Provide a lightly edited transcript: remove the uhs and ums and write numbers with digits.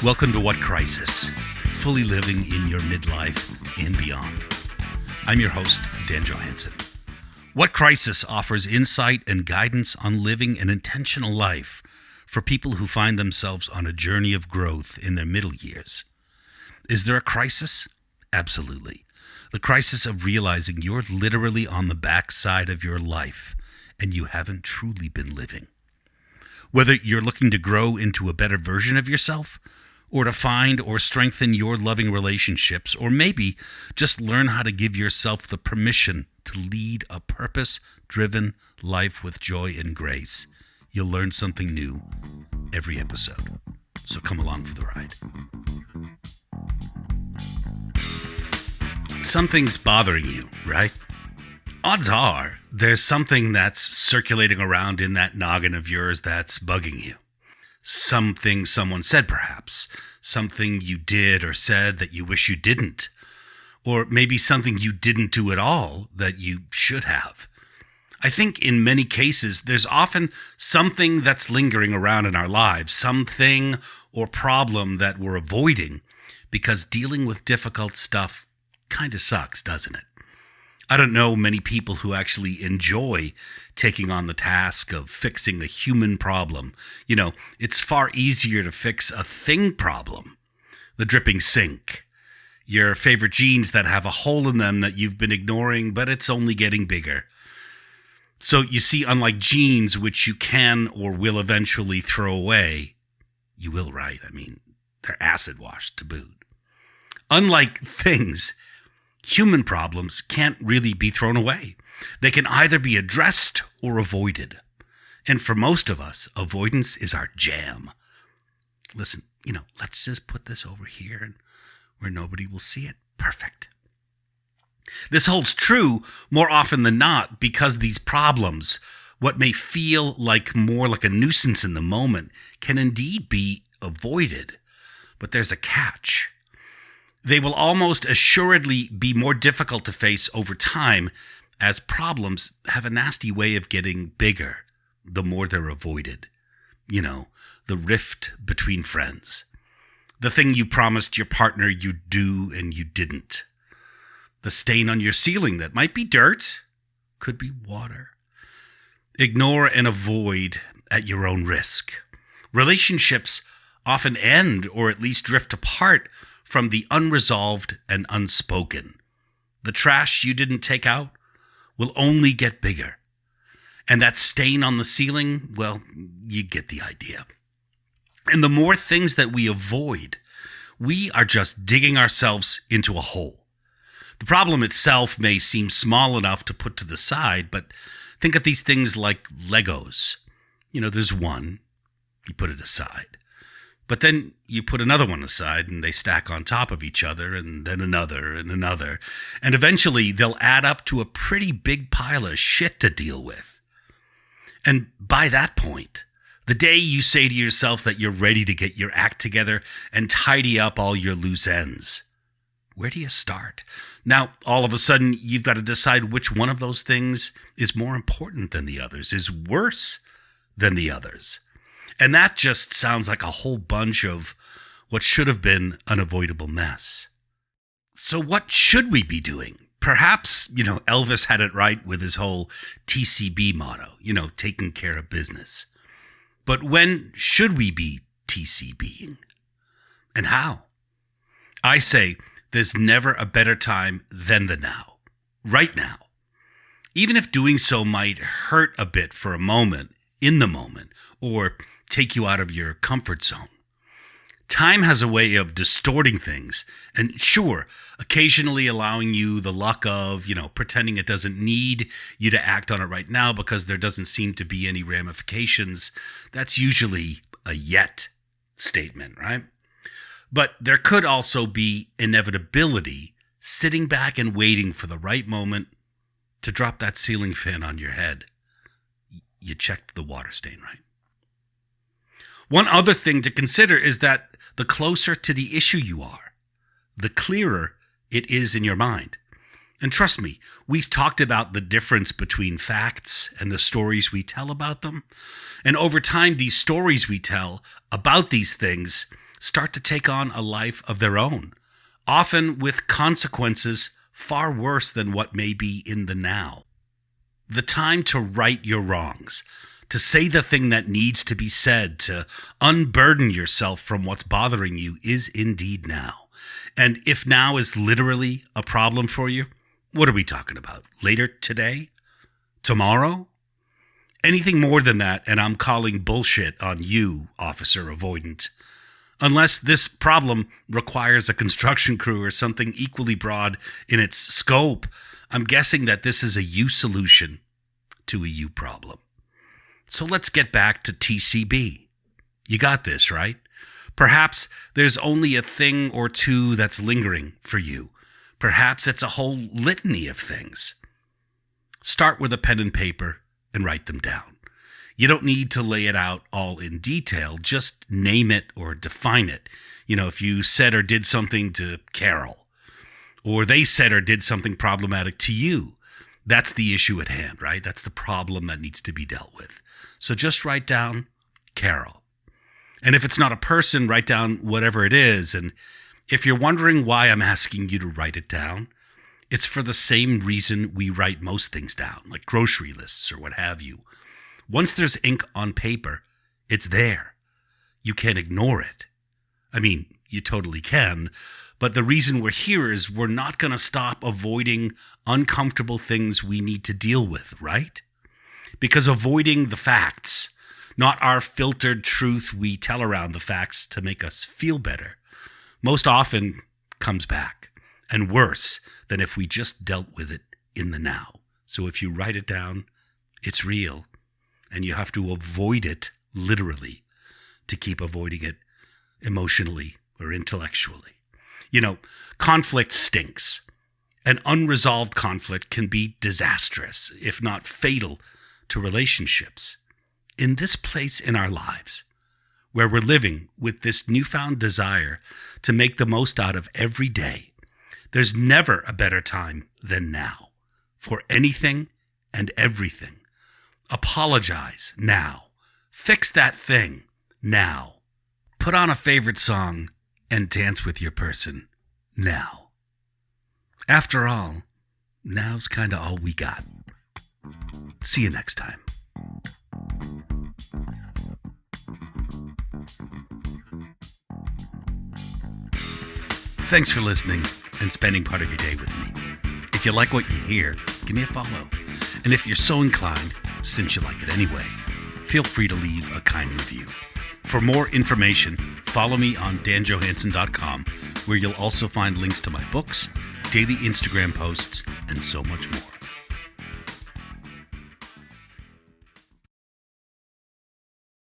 Welcome to What Crisis? Fully living in your midlife and beyond. I'm your host, Dan Johansson. What Crisis offers insight and guidance on living an intentional life for people who find themselves on a journey of growth in their middle years. Is there a crisis? Absolutely. The crisis of realizing you're literally on the backside of your life and you haven't truly been living. Whether you're looking to grow into a better version of yourself, or to find or strengthen your loving relationships, or maybe just learn how to give yourself the permission to lead a purpose-driven life with joy and grace, you'll learn something new every episode. So come along for the ride. Something's bothering you, right? Odds are there's something that's circulating around in that noggin of yours that's bugging you. Something someone said, perhaps. Something you did or said that you wish you didn't. Or maybe something you didn't do at all that you should have. I think in many cases, there's often something that's lingering around in our lives, something or problem that we're avoiding because dealing with difficult stuff kind of sucks, doesn't it? I don't know many people who actually enjoy taking on the task of fixing a human problem. You know, it's far easier to fix a thing problem. The dripping sink. Your favorite jeans that have a hole in them that you've been ignoring, but it's only getting bigger. So you see, unlike jeans, which you can or will eventually throw away, you will, right? I mean, they're acid washed to boot. Unlike things, human problems can't really be thrown away. They can either be addressed or avoided. And for most of us, avoidance is our jam. Listen, let's just put this over here and where nobody will see it. Perfect. This holds true more often than not because these problems, what may feel like more like a nuisance in the moment, can indeed be avoided. But there's a catch. They will almost assuredly be more difficult to face over time, as problems have a nasty way of getting bigger the more they're avoided. The rift between friends. The thing you promised your partner you'd do and you didn't. The stain on your ceiling that might be dirt, could be water. Ignore and avoid at your own risk. Relationships often end or at least drift apart from the unresolved and unspoken. The trash you didn't take out will only get bigger. And that stain on the ceiling, well, you get the idea. And the more things that we avoid, we are just digging ourselves into a hole. The problem itself may seem small enough to put to the side, but think of these things like Legos. There's one, you put it aside. But then you put another one aside and they stack on top of each other, and then another and another. And eventually they'll add up to a pretty big pile of shit to deal with. And by that point, the day you say to yourself that you're ready to get your act together and tidy up all your loose ends, where do you start? Now, all of a sudden, you've got to decide which one of those things is more important than the others, is worse than the others. And that just sounds like a whole bunch of what should have been an avoidable mess. So what should we be doing? Perhaps, Elvis had it right with his whole TCB motto, taking care of business. But when should we be TCBing? And how? I say there's never a better time than the now. Right now. Even if doing so might hurt a bit for a moment, in the moment, or take you out of your comfort zone. Time has a way of distorting things, and sure, occasionally allowing you the luck of, pretending it doesn't need you to act on it right now because there doesn't seem to be any ramifications. That's usually a yet statement, right? But there could also be inevitability, sitting back and waiting for the right moment to drop that ceiling fan on your head. You checked the water stain, right? One other thing to consider is that the closer to the issue you are, the clearer it is in your mind. And trust me, we've talked about the difference between facts and the stories we tell about them. And over time, these stories we tell about these things start to take on a life of their own, often with consequences far worse than what may be in the now. The time to right your wrongs, to say the thing that needs to be said, to unburden yourself from what's bothering you is indeed now. And if now is literally a problem for you, what are we talking about? Later today? Tomorrow? Anything more than that, and I'm calling bullshit on you, officer avoidant. Unless this problem requires a construction crew or something equally broad in its scope, I'm guessing that this is a you solution to a you problem. So let's get back to TCB. You got this, right? Perhaps there's only a thing or two that's lingering for you. Perhaps it's a whole litany of things. Start with a pen and paper and write them down. You don't need to lay it out all in detail. Just name it or define it. If you said or did something to Carol, or they said or did something problematic to you, that's the issue at hand, right? That's the problem that needs to be dealt with. So just write down Carol. And if it's not a person, write down whatever it is. And if you're wondering why I'm asking you to write it down, it's for the same reason we write most things down, like grocery lists or what have you. Once there's ink on paper, it's there. You can't ignore it. I mean, you totally can, but the reason we're here is we're not going to stop avoiding uncomfortable things we need to deal with, right? Because avoiding the facts, not our filtered truth we tell around the facts to make us feel better, most often comes back, and worse than if we just dealt with it in the now. So if you write it down, it's real, and you have to avoid it literally to keep avoiding it emotionally or intellectually. Conflict stinks. An unresolved conflict can be disastrous, if not fatal, to relationships. In this place in our lives, where we're living with this newfound desire to make the most out of every day, there's never a better time than now for anything and everything. Apologize now. Fix that thing now. Put on a favorite song and dance with your person now. After all, now's kind of all we got. See you next time. Thanks for listening and spending part of your day with me. If you like what you hear, give me a follow. And if you're so inclined, since you like it anyway, feel free to leave a kind review. For more information, follow me on danjohansson.com, where you'll also find links to my books, daily Instagram posts, and so much more.